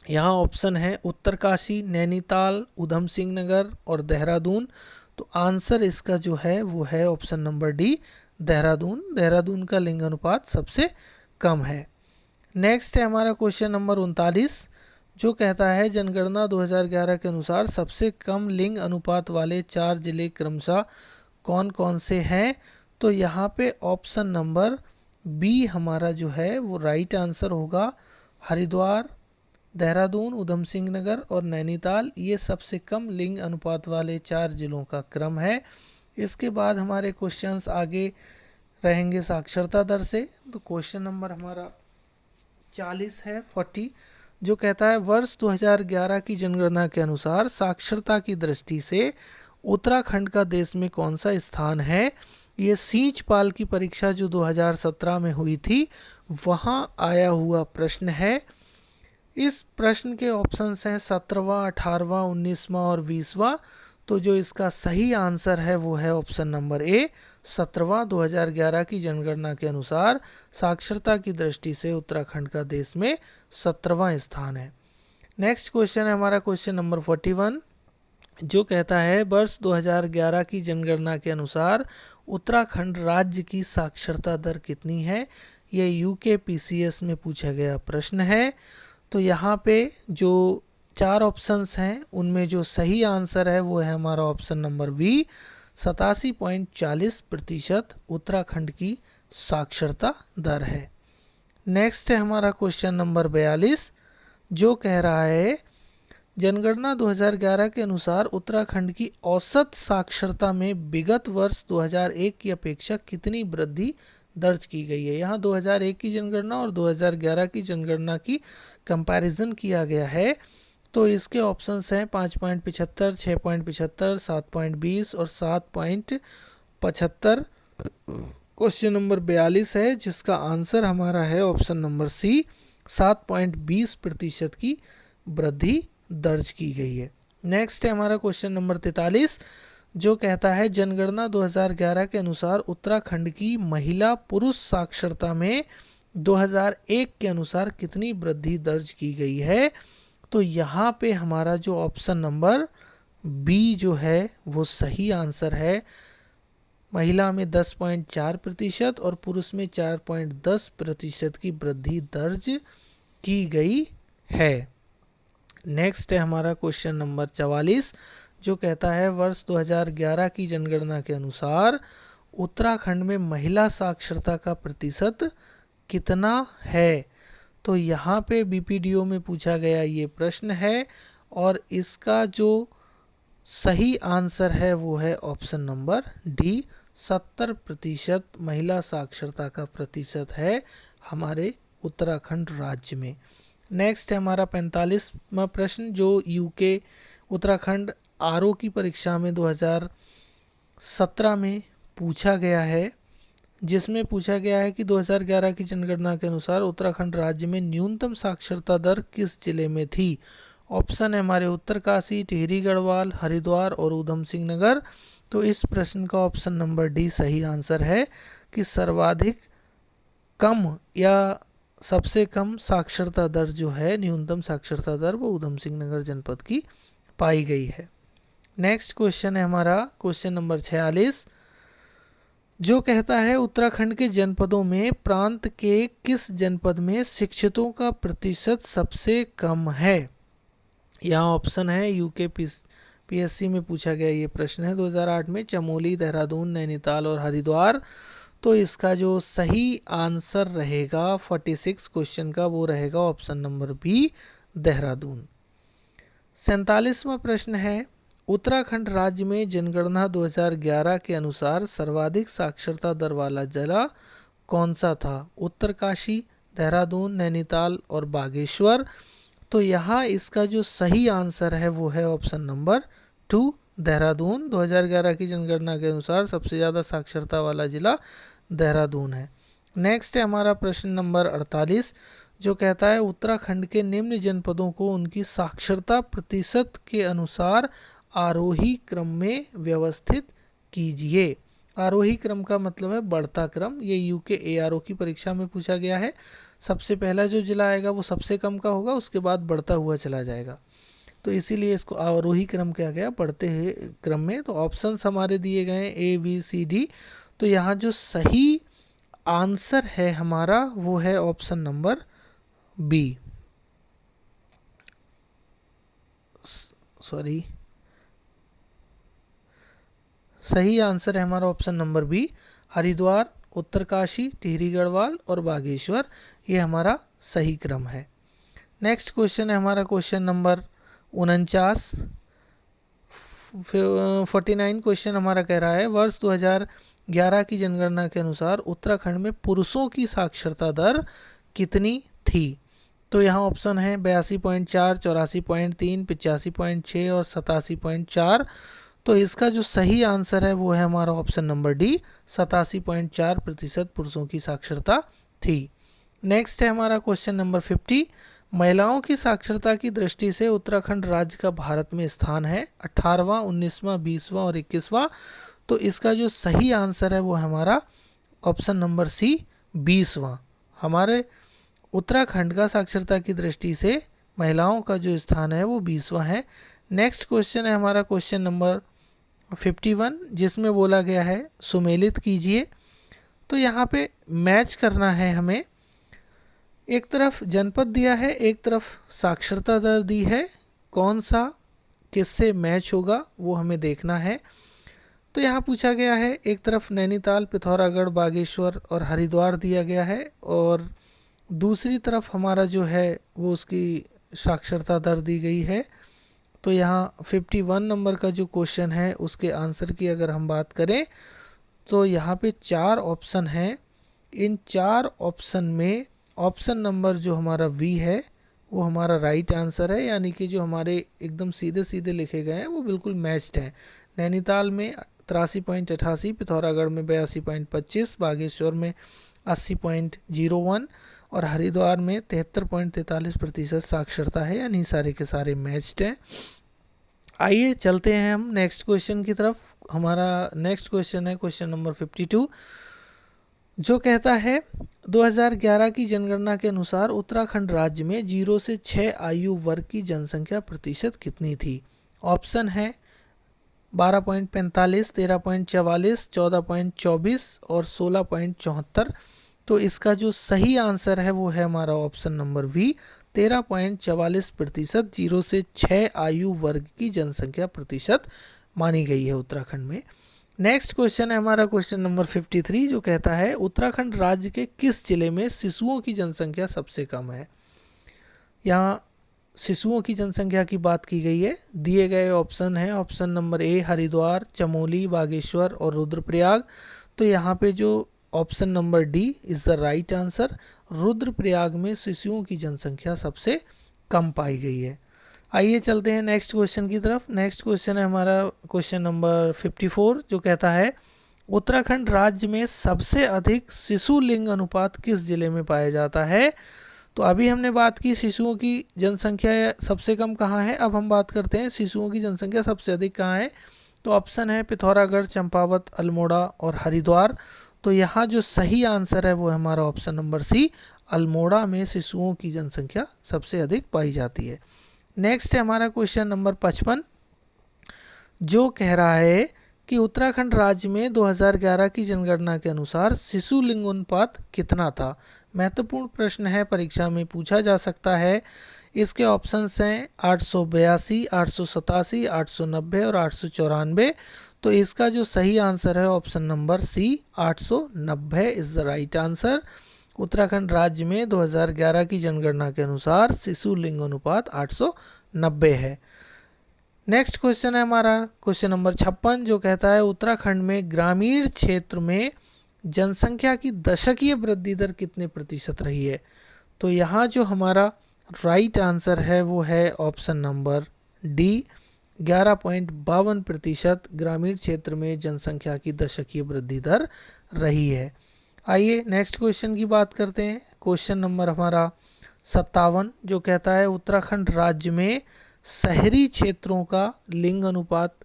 यहाँ ऑप्शन है उत्तरकाशी, नैनीताल, ऊधम सिंह नगर और देहरादून। तो आंसर इसका जो है वो है option number D, Dehradun. Dehradun का लिंग अनुपात सबसे कम है। नेक्स्ट है हमारा क्वेश्चन नंबर 39, जो कहता है जनगणना 2011 के अनुसार सबसे कम लिंग अनुपात वाले 4 जिले क्रमशः कौन कौन से हैं। तो यहाँ पे ऑप्शन नंबर बी हमारा जो है वो राइट आंसर होगा। हरिद्वार, देहरादून, ऊधम सिंह नगर और नैनीताल, ये सबसे कम लिंग अनुपात वाले 4 जिलों का क्रम है। इसके बाद हमारे क्वेश्चंस आगे रहेंगे साक्षरता दर से। तो क्वेश्चन नंबर हमारा 40 है, 40, जो कहता है वर्ष 2011 की जनगणना के अनुसार साक्षरता की दृष्टि से उत्तराखंड का देश में कौन सा स्थान है। ये सींच पाल की परीक्षा जो 2017 में हुई थी वहाँ आया हुआ प्रश्न है। इस प्रश्न के ऑप्शंस हैं 17वां, 18वां, 19वां और 20वां। तो जो इसका सही आंसर है वो है ऑप्शन नंबर ए, 17वां। 2011 की जनगणना के अनुसार साक्षरता की दृष्टि से उत्तराखंड का देश में 17वां स्थान है। नेक्स्ट क्वेश्चन है हमारा क्वेश्चन नंबर 41, जो कहता है वर्ष 2011 की जनगणना के अनुसार उत्तराखंड राज्य की साक्षरता दर कितनी है। ये यूकेपीसीएस में पूछा गया प्रश्न है। तो यहाँ पे जो 4 ऑप्शंस हैं उनमें जो सही आंसर है वो है हमारा ऑप्शन नंबर बी, 87.40% उत्तराखंड की साक्षरता दर है। नेक्स्ट है हमारा क्वेश्चन नंबर 42, जो कह रहा है जनगणना 2011 के अनुसार उत्तराखंड की औसत साक्षरता में विगत वर्ष 2001 की अपेक्षा कितनी वृद्धि दर्ज की गई है। यहाँ 2001 की जनगणना और 2011 की जनगणना की कंपैरिजन किया गया है। तो इसके ऑप्शंस हैं 5.75, 6.75, 7.20 और 7.75। क्वेश्चन नंबर 42 है जिसका आंसर हमारा है ऑप्शन नंबर सी, 7.20% की वृद्धि दर्ज की गई है। नेक्स्ट है हमारा क्वेश्चन नंबर 43, जो कहता है जनगणना 2011 के अनुसार उत्तराखंड की महिला पुरुष साक्षरता में 2001 के अनुसार कितनी वृद्धि दर्ज की गई है। तो यहाँ पे हमारा जो ऑप्शन नंबर बी जो है वो सही आंसर है। महिला में 10.4% और पुरुष में 4.10% की वृद्धि दर्ज की गई है। नेक्स्ट है हमारा क्वेश्चन नंबर 44, जो कहता है वर्ष 2011 की जनगणना के अनुसार उत्तराखंड में महिला साक्षरता का प्रतिशत कितना है। तो यहाँ पे बीपीडीओ में पूछा गया ये प्रश्न है और इसका जो सही आंसर है वो है ऑप्शन नंबर डी, 70% महिला साक्षरता का प्रतिशत है हमारे उत्तराखंड राज्य में। नेक्स्ट है हमारा 45वां प्रश्न, जो यूके उत्तराखंड आरओ की परीक्षा में 2017 में पूछा गया है, जिसमें पूछा गया है कि 2011 की जनगणना के अनुसार उत्तराखंड राज्य में न्यूनतम साक्षरता दर किस जिले में थी। ऑप्शन है हमारे उत्तरकाशी, टिहरी गढ़वाल, हरिद्वार और ऊधम सिंह नगर। तो इस प्रश्न का ऑप्शन नंबर डी सही आंसर है कि सर्वाधिक कम या सबसे कम साक्षरता दर जो है, न्यूनतम साक्षरता दर, वो ऊधम सिंह नगर जनपद की पाई गई है। नेक्स्ट क्वेश्चन है हमारा क्वेश्चन नंबर 46, जो कहता है उत्तराखंड के जनपदों में प्रांत के किस जनपद में शिक्षितों का प्रतिशत सबसे कम है। यहाँ ऑप्शन है यूकेपीएससी में पूछा गया ये प्रश्न है 2008 में, चमोली, देहरादून, नैनीताल और हरिद्वार। तो इसका जो सही आंसर रहेगा 46 क्वेश्चन का वो रहेगा ऑप्शन नंबर बी, देहरादून। 47वां प्रश्न है उत्तराखंड राज्य में जनगणना 2011 के अनुसार सर्वाधिक साक्षरता दर वाला जिला कौन सा था। उत्तरकाशी, देहरादून, नैनीताल और बागेश्वर। तो यहाँ इसका जो सही आंसर है वो है ऑप्शन नंबर 2, देहरादून। 2011 की जनगणना के अनुसार सबसे ज़्यादा साक्षरता वाला जिला देहरादून है। नेक्स्ट है हमारा प्रश्न नंबर 48, जो कहता है उत्तराखंड के निम्न जनपदों को उनकी साक्षरता प्रतिशत के अनुसार आरोही क्रम में व्यवस्थित कीजिए। आरोही क्रम का मतलब है बढ़ता क्रम। ये यूके एआरओ की परीक्षा में पूछा गया है। सबसे पहला जो जिला आएगा वो सबसे कम का होगा, उसके बाद बढ़ता हुआ चला जाएगा। तो इसीलिए इसको आरोही क्रम कहा गया, बढ़ते हुए क्रम में। तो ऑप्शंस हमारे दिए गए ए बी सी डी। तो यहाँ जो सही आंसर है हमारा वो है ऑप्शन नंबर बी, सॉरी, सही आंसर है हमारा option number B, Haridwar, Uttarkashi, Tehri Garhwal और बागेश्वर। ये हमारा सही क्रम है। नेक्स्ट क्वेश्चन है हमारा क्वेश्चन नंबर 49। 49 क्वेश्चन हमारा कह रहा है वर्ष 2000 2011 की जनगणना के अनुसार उत्तराखंड में पुरुषों की साक्षरता दर कितनी थी? तो यहाँ ऑप्शन है 82.4, 84.3, 85.6 और 87.4। तो इसका जो सही आंसर है वो है हमारा ऑप्शन नंबर डी, 87.4% पुरुषों की साक्षरता थी। नेक्स्ट है हमारा क्वेश्चन नंबर 50। महिलाओं की साक्षरता की दृष्टि से उत्तराखंड राज्य का भारत में स्थान है 18वां, 19वां, 20वां और 21वां। तो इसका जो सही आंसर है वो है हमारा ऑप्शन नंबर सी, 20वां। हमारे उत्तराखंड का साक्षरता की दृष्टि से महिलाओं का जो स्थान है वो 20वां है। नेक्स्ट क्वेश्चन है हमारा क्वेश्चन नंबर 51, जिसमें बोला गया है सुमेलित कीजिए। तो यहाँ पे मैच करना है हमें, एक तरफ जनपद दिया है, एक तरफ साक्षरता दर दी है, कौन सा किससे मैच होगा वो हमें देखना है। तो यहाँ पूछा गया है, एक तरफ नैनीताल, पिथौरागढ़, बागेश्वर और हरिद्वार दिया गया है, और दूसरी तरफ हमारा जो है वो उसकी साक्षरता दर दी गई है। तो यहाँ 51 नंबर का जो क्वेश्चन है उसके आंसर की अगर हम बात करें तो यहाँ पे 4 ऑप्शन हैं। इन 4 ऑप्शन में ऑप्शन नंबर जो हमारा वी है वो हमारा राइट आंसर है, यानी कि जो हमारे एकदम सीधे सीधे लिखे गए हैं वो बिल्कुल मैच्ड है। नैनीताल में 83.88, पिथौरागढ़ में 82.25, बागेश्वर में 80.01 और हरिद्वार में 73.43% साक्षरता है, यानी सारे के सारे मैच्ड हैं। आइए चलते हैं हम नेक्स्ट क्वेश्चन की तरफ। हमारा नेक्स्ट क्वेश्चन है क्वेश्चन नंबर 52, जो कहता है 2011 की जनगणना के अनुसार उत्तराखंड राज्य में 0 से 6 आयु वर्ग की जनसंख्या प्रतिशत कितनी थी? ऑप्शन है 12.45, 13.44, 14.24 और 16.74। तो इसका जो सही आंसर है वो है हमारा ऑप्शन नंबर वी, 13.44% 0 से 6 आयु वर्ग की जनसंख्या प्रतिशत मानी गई है उत्तराखंड में। नेक्स्ट क्वेश्चन है हमारा क्वेश्चन नंबर 53, जो कहता है उत्तराखंड राज्य के किस जिले में शिशुओं की जनसंख्या सबसे कम है? यहाँ शिशुओं की जनसंख्या की बात की गई है। दिए गए ऑप्शन है, ऑप्शन नंबर ए हरिद्वार, चमोली, बागेश्वर और रुद्रप्रयाग। तो यहाँ पे जो option number D is the right answer, Rudraprayag में शिशुओं की जनसंख्या सबसे कम पाई गई है। आइए चलते हैं नेक्स्ट क्वेश्चन की तरफ। नेक्स्ट क्वेश्चन है हमारा क्वेश्चन नंबर 54, जो कहता है उत्तराखंड राज्य में सबसे अधिक शिशु लिंग अनुपात किस जिले में पाया जाता है? तो अभी हमने बात की शिशुओं की जनसंख्या सबसे कम कहाँ है, अब हम बात करते हैं शिशुओं की जनसंख्या सबसे अधिक कहाँ है। तो ऑप्शन है पिथौरागढ़, चंपावत, अल्मोड़ा और हरिद्वार। तो यहाँ जो सही आंसर है वो है हमारा ऑप्शन नंबर सी, अल्मोड़ा में शिशुओं की जनसंख्या सबसे अधिक पाई जाती है। नेक्स्ट है हमारा क्वेश्चन नंबर 55, जो कह रहा है कि उत्तराखंड राज्य में 2011 की जनगणना के अनुसार शिशु लिंग अनुपात कितना था? महत्वपूर्ण प्रश्न है, परीक्षा में पूछा जा सकता है। इसके ऑप्शंस हैं 882, 887, 890 और 894। तो इसका जो सही आंसर है option number C, 890 is the right answer. Uttarakhand राज्य में 2011 की जनगणना के अनुसार शिशु लिंग अनुपात 890 है। नेक्स्ट क्वेश्चन है हमारा क्वेश्चन नंबर 56, जो कहता है उत्तराखंड में ग्रामीण क्षेत्र में जनसंख्या की दशकीय वृद्धि दर कितने प्रतिशत रही है? तो यहाँ जो हमारा राइट आंसर है वो है ऑप्शन नंबर डी, 11.52% ग्रामीण क्षेत्र में जनसंख्या की दशकीय वृद्धि दर रही है। आइए नेक्स्ट क्वेश्चन की बात करते हैं। क्वेश्चन नंबर हमारा 57, जो कहता है उत्तराखंड राज्य में शहरी क्षेत्रों का लिंग अनुपात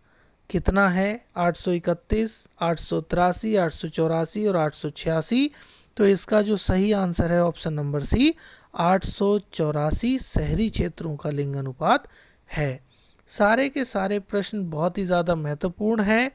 कितना है? 831, 883, 884 और 886। तो इसका जो सही आंसर है ऑप्शन नंबर सी, 884 शहरी क्षेत्रों का लिंग अनुपात है। सारे के सारे प्रश्न बहुत ही ज़्यादा महत्वपूर्ण हैं।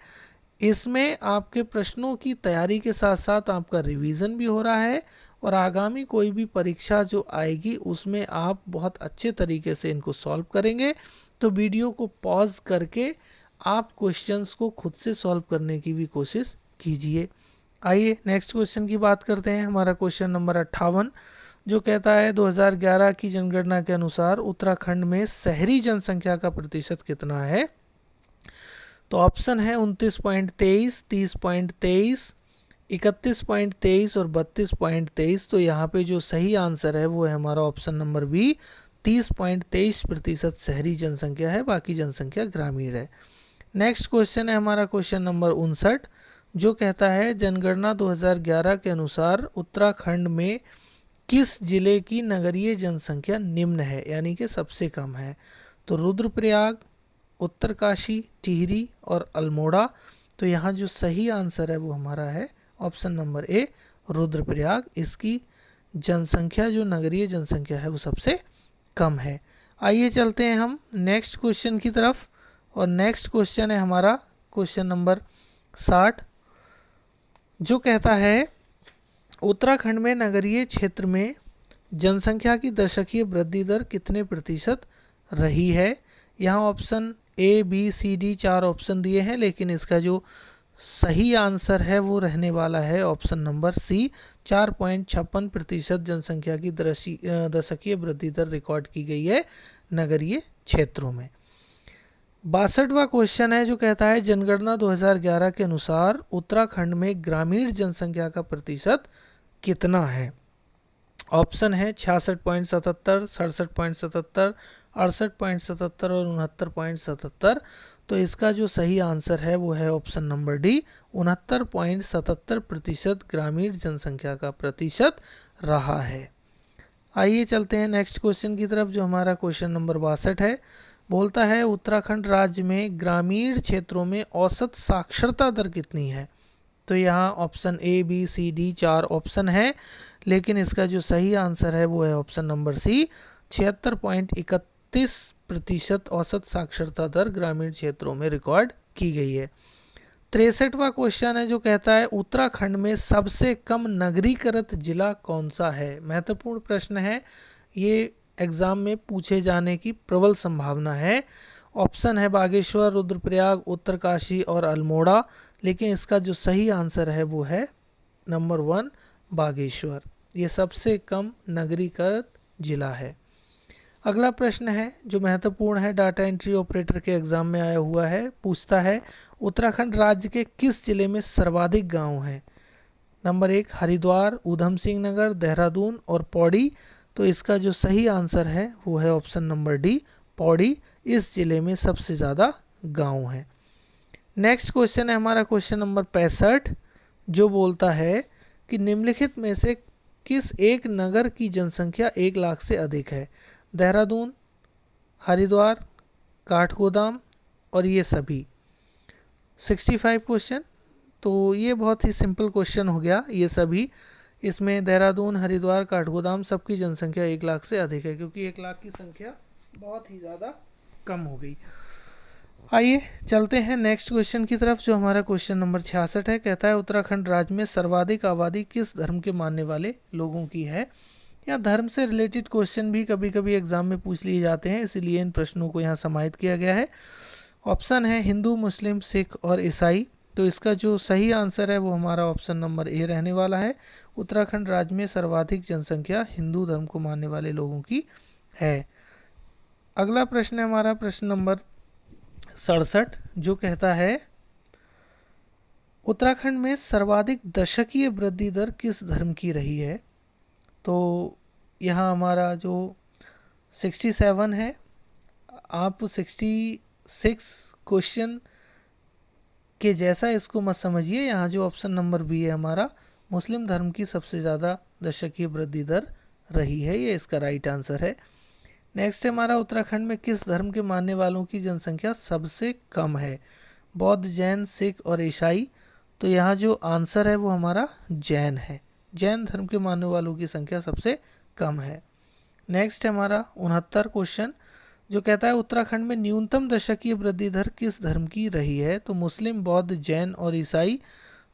इसमें आपके प्रश्नों की तैयारी के साथ साथ आपका रिवीजन भी हो रहा है, और आगामी कोई भी परीक्षा जो आएगी उसमें आप बहुत अच्छे तरीके से इनको सॉल्व करेंगे। तो वीडियो को पॉज करके आप क्वेश्चंस को खुद से सॉल्व करने की भी कोशिश कीजिए। आइए नेक्स्ट क्वेश्चन की बात करते हैं। हमारा क्वेश्चन नंबर 58, जो कहता है 2011 की जनगणना के अनुसार उत्तराखंड में शहरी जनसंख्या का प्रतिशत कितना है? तो ऑप्शन है 29.23, 30.23, 31.23 और 32.23। तो यहाँ पे जो सही आंसर है वो है हमारा ऑप्शन नंबर बी, 30.23% शहरी जनसंख्या है, बाकी जनसंख्या ग्रामीण है। नेक्स्ट क्वेश्चन है हमारा क्वेश्चन नंबर 59, जो कहता है जनगणना 2011 के अनुसार उत्तराखंड में किस जिले की नगरीय जनसंख्या निम्न है, यानी कि सबसे कम है। तो रुद्रप्रयाग, उत्तरकाशी, टिहरी और अल्मोड़ा। तो यहाँ जो सही आंसर है वो हमारा है ऑप्शन नंबर ए, रुद्रप्रयाग। इसकी जनसंख्या, जो नगरीय जनसंख्या है वो सबसे कम है। आइए चलते हैं हम नेक्स्ट क्वेश्चन की तरफ, और नेक्स्ट क्वेश्चन है हमारा क्वेश्चन नंबर 60, जो कहता है उत्तराखंड में नगरीय क्षेत्र में जनसंख्या की दशकीय वृद्धि दर कितने प्रतिशत रही है। यहाँ option A, B, C, D 4 option दिए हैं, लेकिन इसका जो सही आंसर है वो रहने वाला है ऑप्शन नंबर सी, 4.56% जनसंख्या की दशकीय वृद्धि दर रिकॉर्ड की गई है नगरीय क्षेत्रों में। 62वां क्वेश्चन है, जो कहता है जनगणना 2011 के अनुसार उत्तराखंड में ग्रामीण जनसंख्या का प्रतिशत कितना है। ऑप्शन है 66.77, 67.77, 68.77 और 69.77। तो इसका जो सही आंसर है वो है ऑप्शन नंबर डी, 69.77% ग्रामीण जनसंख्या का प्रतिशत रहा है। आइए चलते हैं नेक्स्ट क्वेश्चन की तरफ, जो हमारा क्वेश्चन नंबर 62 है। बोलता है उत्तराखंड राज्य में ग्रामीण क्षेत्रों में औसत साक्षरता दर कितनी है। तो यहाँ option A, B, C, D 4 option है, लेकिन इसका जो सही आंसर है वो है ऑप्शन नंबर सी, 76.31% औसत साक्षरता दर ग्रामीण क्षेत्रों में रिकॉर्ड की गई है। 63वां क्वेश्चन है, जो कहता है उत्तराखंड में सबसे कम नगरीकृत जिला कौन सा है। महत्वपूर्ण प्रश्न है, ये एग्जाम में पूछे जाने की प्रबल संभावना है। ऑप्शन है बागेश्वर, रुद्रप्रयाग, उत्तरकाशी और अल्मोड़ा, लेकिन इसका जो सही आंसर है वो है नंबर 1, बागेश्वर। ये सबसे कम नगरीकृत जिला है। अगला प्रश्न है जो महत्वपूर्ण है, डाटा एंट्री ऑपरेटर के एग्जाम में आया हुआ है। पूछता है उत्तराखंड राज्य के किस जिले में सर्वाधिक गांव हैं। नंबर 1 हरिद्वार, ऊधम सिंह नगर, देहरादून और पौड़ी। तो इसका जो सही आंसर है वो है ऑप्शन नंबर डी, पौड़ी। इस जिले में सबसे ज़्यादा गांव हैं। नेक्स्ट क्वेश्चन है हमारा क्वेश्चन नंबर 65, जो बोलता है कि निम्नलिखित में से किस एक नगर की जनसंख्या 1 लाख से अधिक है। देहरादून, हरिद्वार, काठगोदाम और ये सभी। 65 क्वेश्चन, तो ये बहुत ही सिंपल क्वेश्चन हो गया। ये सभी, इसमें देहरादून, हरिद्वार, काठगोदाम सबकी जनसंख्या 1 लाख से अधिक है, क्योंकि 1 लाख की संख्या बहुत ही ज़्यादा कम हो गई। आइए चलते हैं नेक्स्ट क्वेश्चन की तरफ, जो हमारा क्वेश्चन नंबर 66 है। कहता है उत्तराखंड राज्य में सर्वाधिक आबादी किस धर्म के मानने वाले लोगों की है। या धर्म से रिलेटेड क्वेश्चन भी कभी कभी एग्जाम में पूछ लिए जाते हैं, इसीलिए इन प्रश्नों को यहाँ समाहित किया गया है। ऑप्शन है हिंदू, मुस्लिम, सिख और ईसाई। तो इसका जो सही आंसर है वो हमारा ऑप्शन नंबर ए रहने वाला है। उत्तराखंड राज्य में सर्वाधिक जनसंख्या हिंदू धर्म को मानने वाले लोगों की है। अगला प्रश्न है हमारा प्रश्न नंबर 67, जो कहता है उत्तराखंड में सर्वाधिक दशकीय वृद्धि दर किस धर्म की रही है। तो यहाँ हमारा जो 67 है, आप 66 क्वेश्चन के जैसा इसको मत समझिए। यहाँ जो ऑप्शन नंबर बी है हमारा, मुस्लिम धर्म की सबसे ज़्यादा दशकीय वृद्धि दर रही है, ये इसका राइट आंसर है। नेक्स्ट है हमारा उत्तराखंड में किस धर्म के मानने वालों की जनसंख्या सबसे कम है। बौद्ध, जैन, सिख और ईसाई। तो यहाँ जो आंसर है वो हमारा जैन है। जैन धर्म के मानने वालों की संख्या सबसे कम है। नेक्स्ट है हमारा 69 क्वेश्चन, जो कहता है उत्तराखंड में न्यूनतम दशकीय वृद्धि दर किस धर्म की रही है। तो मुस्लिम, बौद्ध, जैन और ईसाई।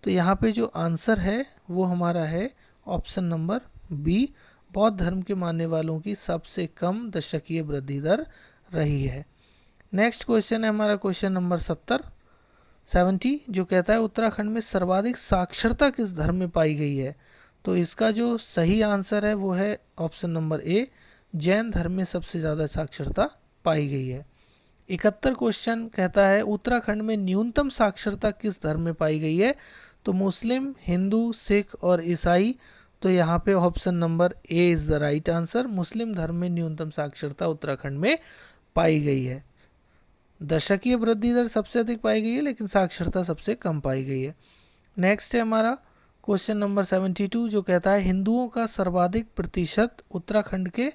तो यहाँ पे जो आंसर है वो हमारा है ऑप्शन नंबर बी, बौद्ध धर्म के मानने वालों की सबसे कम दशकीय वृद्धि दर रही है। नेक्स्ट क्वेश्चन है हमारा क्वेश्चन नंबर 70, जो कहता है उत्तराखंड में सर्वाधिक साक्षरता किस धर्म में पाई गई है। तो इसका जो सही आंसर है वो है ऑप्शन नंबर ए, जैन धर्म में सबसे ज़्यादा साक्षरता पाई गई है। 71 क्वेश्चन कहता है उत्तराखंड में न्यूनतम साक्षरता किस धर्म में पाई गई है? तो मुस्लिम, हिंदू, सिख और ईसाई। तो यहाँ पे option number A is the right answer. मुस्लिम धर्म में न्यूनतम साक्षरता उत्तराखंड में पाई गई है। दशकीय वृद्धि दर सबसे अधिक पाई गई है, लेकिन साक्षरता सबसे कम पाई गई है। नेक्स्ट है हमारा क्वेश्चन नंबर 72 जो कहता है हिंदुओं का सर्वाधिक प्रतिशत उत्तराखंड के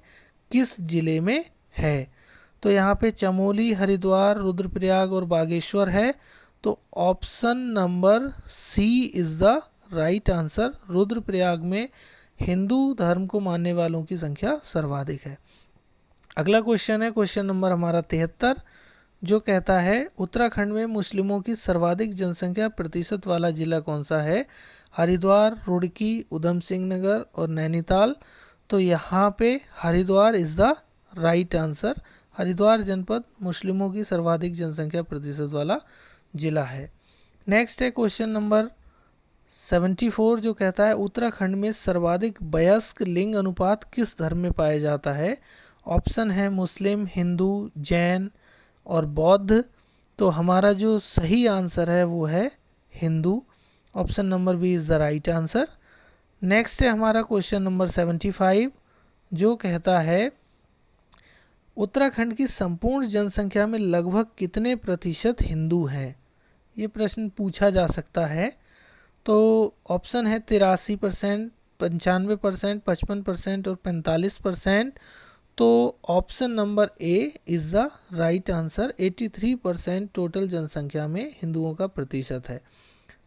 किस जिले में है? तो यहाँ पे चमोली, हरिद्वार, रुद्रप्रयाग और बागेश्वर है। तो option number C is the right answer. Rudraprayag में हिंदू धर्म को मानने वालों की संख्या सर्वाधिक है। अगला क्वेश्चन है क्वेश्चन नंबर हमारा 73 जो कहता है उत्तराखंड में मुस्लिमों की सर्वाधिक जनसंख्या प्रतिशत वाला जिला कौन सा है? हरिद्वार, रुड़की, उधम सिंह नगर और नैनीताल। तो यहाँ पे Haridwar is the right answer. Haridwar जनपद मुस्लिमों की सर्वाधिक जनसंख्या प्रतिशत वाला जिला है। नेक्स्ट है क्वेश्चन नंबर 74 जो कहता है उत्तराखंड में सर्वाधिक वयस्क लिंग अनुपात किस धर्म में पाया जाता है? ऑप्शन है मुस्लिम, हिंदू, जैन और बौद्ध। तो हमारा जो सही आंसर है वो है Hindu. Option number B is the right answer. Next है हमारा क्वेश्चन नंबर 75 जो कहता है उत्तराखंड की संपूर्ण जनसंख्या में लगभग कितने प्रतिशत हिंदू हैं? ये प्रश्न पूछा जा सकता है। तो ऑप्शन है 83%, 95%, 55% और 45%। तो option number A is the right answer. 83% total जनसंख्या में हिंदुओं का प्रतिशत है।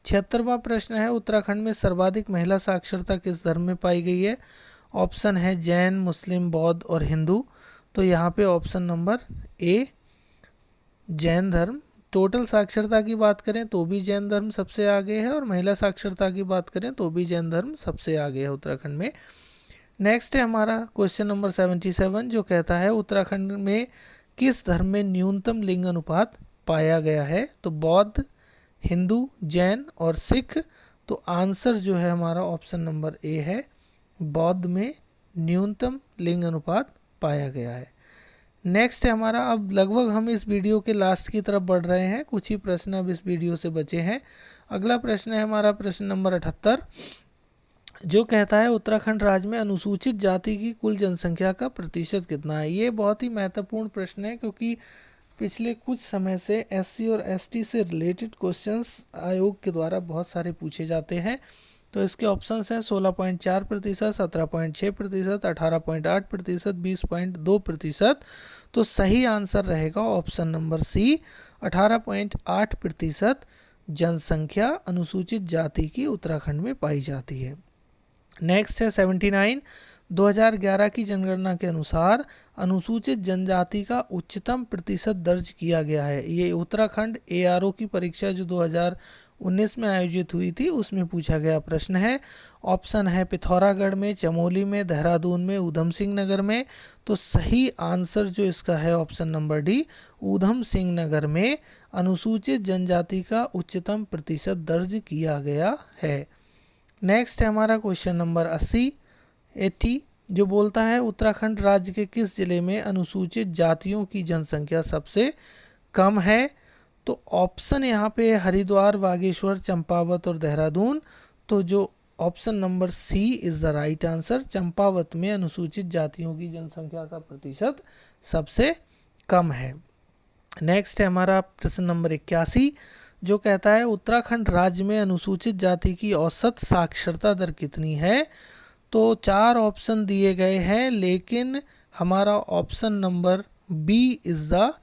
76वां प्रश्न है उत्तराखंड में सर्वाधिक महिला साक्षरता किस धर्म में पाई गई है? ऑप्शन है जैन, मुस्लिम, बौद्ध और हिंदू। तो यहाँ पे ऑप्शन नंबर ए जैन धर्म। टोटल साक्षरता की बात करें तो भी जैन धर्म सबसे आगे है और महिला साक्षरता की बात करें तो भी जैन धर्म सबसे आगे है उत्तराखंड में। नेक्स्ट है हमारा क्वेश्चन नंबर 77 जो कहता है उत्तराखंड में किस धर्म में न्यूनतम लिंग अनुपात पाया गया है? तो बौद्ध, हिंदू, जैन और सिख। तो आंसर जो है हमारा ऑप्शन नंबर ए है, बौद्ध में न्यूनतम लिंग अनुपात पाया गया है। नेक्स्ट है हमारा, अब लगभग हम इस वीडियो के लास्ट की तरफ बढ़ रहे हैं, कुछ ही प्रश्न अब इस वीडियो से बचे हैं। अगला प्रश्न है हमारा प्रश्न नंबर 78 जो कहता है उत्तराखंड राज्य में अनुसूचित जाति की कुल जनसंख्या का प्रतिशत कितना है? ये बहुत ही महत्वपूर्ण प्रश्न है क्योंकि पिछले कुछ समय से एससी और एसटी से रिलेटेड क्वेश्चंस आयोग के द्वारा बहुत सारे पूछे जाते हैं। तो इसके ऑप्शंस हैं 16.4%, 17.6%, 18.8%, 20.2%। तो सही आंसर रहेगा ऑप्शन नंबर सी, 18.8% जनसंख्या अनुसूचित जाति की उत्तराखंड में पाई जाती है। नेक्स्ट है 79 2011 की जनगणना के अनुसार अनुसूचित जनजाति का उच्चतम प्रतिशत दर्ज किया गया है। ये उत्तराखंड एआरओ की परीक्षा जो 2019 में आयोजित हुई थी उसमें पूछा गया प्रश्न है। ऑप्शन है पिथौरागढ़ में, चमोली में, देहरादून में, ऊधम सिंह नगर में। तो सही आंसर जो इसका है option number D, Udham Singh Nagar में अनुसूचित जनजाति का उच्चतम प्रतिशत दर्ज किया गया है। नेक्स्ट है हमारा क्वेश्चन नंबर 80 जो बोलता है उत्तराखंड राज्य के किस जिले में अनुसूचित जातियों की जनसंख्या सबसे कम है? तो ऑप्शन यहाँ पे हरिद्वार, बागेश्वर, चंपावत और देहरादून। तो जो option number C is the right answer. Champawat में अनुसूचित जातियों की जनसंख्या का प्रतिशत सबसे कम है। नेक्स्ट है हमारा प्रश्न नंबर 81 जो कहता है उत्तराखंड राज्य में अनुसूचित जाति की औसत साक्षरता दर कितनी है? तो 4 ऑप्शन दिए गए हैं लेकिन हमारा option number B is the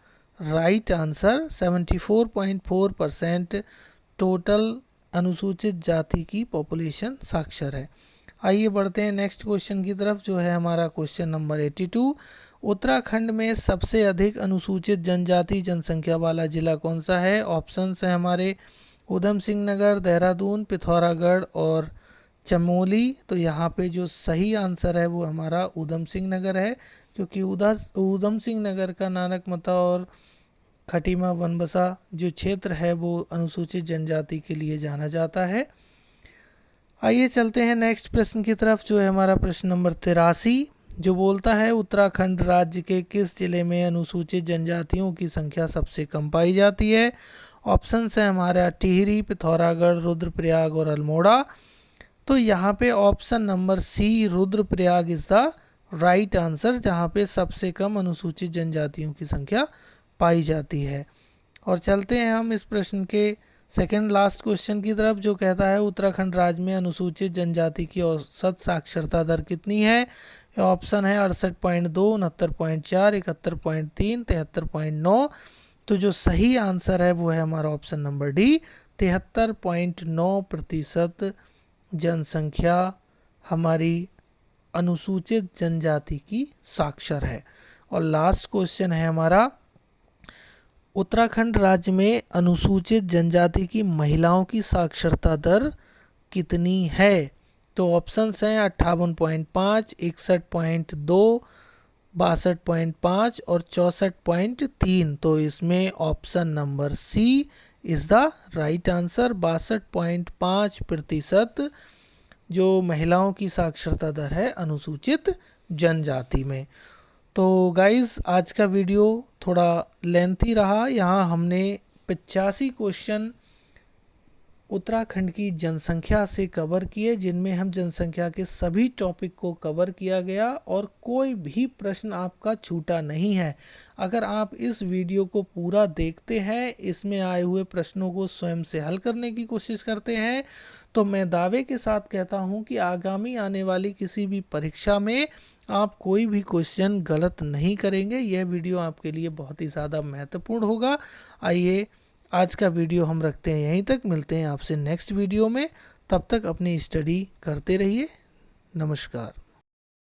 right answer. 74.4% total अनुसूचित जाति की पॉपुलेशन साक्षर है। आइए बढ़ते हैं नेक्स्ट क्वेश्चन की तरफ जो है हमारा क्वेश्चन नंबर 82। उत्तराखंड में सबसे अधिक अनुसूचित जनजाति जनसंख्या वाला जिला कौन सा है? ऑप्शंस हैं हमारे ऊधम सिंह नगर, देहरादून, पिथौरागढ़ और चमोली। तो यहाँ पे जो सही आंसर है वो हमारा ऊधम सिंह नगर है क्योंकि ऊधम सिंह नगर का नानकमता और खटीमा बनबसा जो क्षेत्र है वो अनुसूचित जनजाति के लिए जाना जाता है। आइए चलते हैं नेक्स्ट प्रश्न की तरफ जो है हमारा प्रश्न नंबर 83 जो बोलता है उत्तराखंड राज्य के किस जिले में अनुसूचित जनजातियों की संख्या सबसे कम पाई जाती है। ऑप्शन है हमारा टिहरी, पिथौरागढ़, रुद्रप्रयाग और अल्मोड़ा। तो यहाँ पे option number C Rudraprayag is the right answer, जहाँ पे सबसे कम अनुसूचित जनजातियों की संख्या पाई जाती है। और चलते हैं हम इस प्रश्न के सेकंड लास्ट क्वेश्चन की तरफ, जो कहता है उत्तराखंड राज्य में अनुसूचित जनजाति की औसत साक्षरता दर कितनी है। ऑप्शन है 68.2, 69.4, 71.3, 73.9। तो जो सही आंसर है वो है हमारा ऑप्शन नंबर डी, 73.9% जनसंख्या हमारी अनुसूचित जनजाति की साक्षर है। और लास्ट क्वेश्चन है हमारा, उत्तराखंड राज्य में अनुसूचित जनजाति की महिलाओं की साक्षरता दर कितनी है। तो ऑप्शंस हैं 58.5, 61.2, 62.5 और 64.3। तो इसमें option number C is the right answer, 62.5% जो महिलाओं की साक्षरता दर है अनुसूचित जनजाति में। तो गाइस आज का वीडियो थोड़ा लेंथी रहा। यहाँ हमने 85 क्वेश्चन उत्तराखंड की जनसंख्या से कवर किए, जिनमें हम जनसंख्या के सभी टॉपिक को कवर किया गया और कोई भी प्रश्न आपका छूटा नहीं है। अगर आप इस वीडियो को पूरा देखते हैं, इसमें आए हुए प्रश्नों को स्वयं से हल करने की कोशिश करते हैं, तो मैं दावे के साथ कहता हूं कि आगामी आने वाली किसी भी परीक्षा में आप कोई भी क्वेश्चन गलत नहीं करेंगे। यह वीडियो आपके लिए बहुत ही ज़्यादा महत्वपूर्ण होगा। आइए आज का वीडियो हम रखते हैं यहीं तक, मिलते हैं आपसे नेक्स्ट वीडियो में। तब तक अपनी स्टडी करते रहिए। नमस्कार।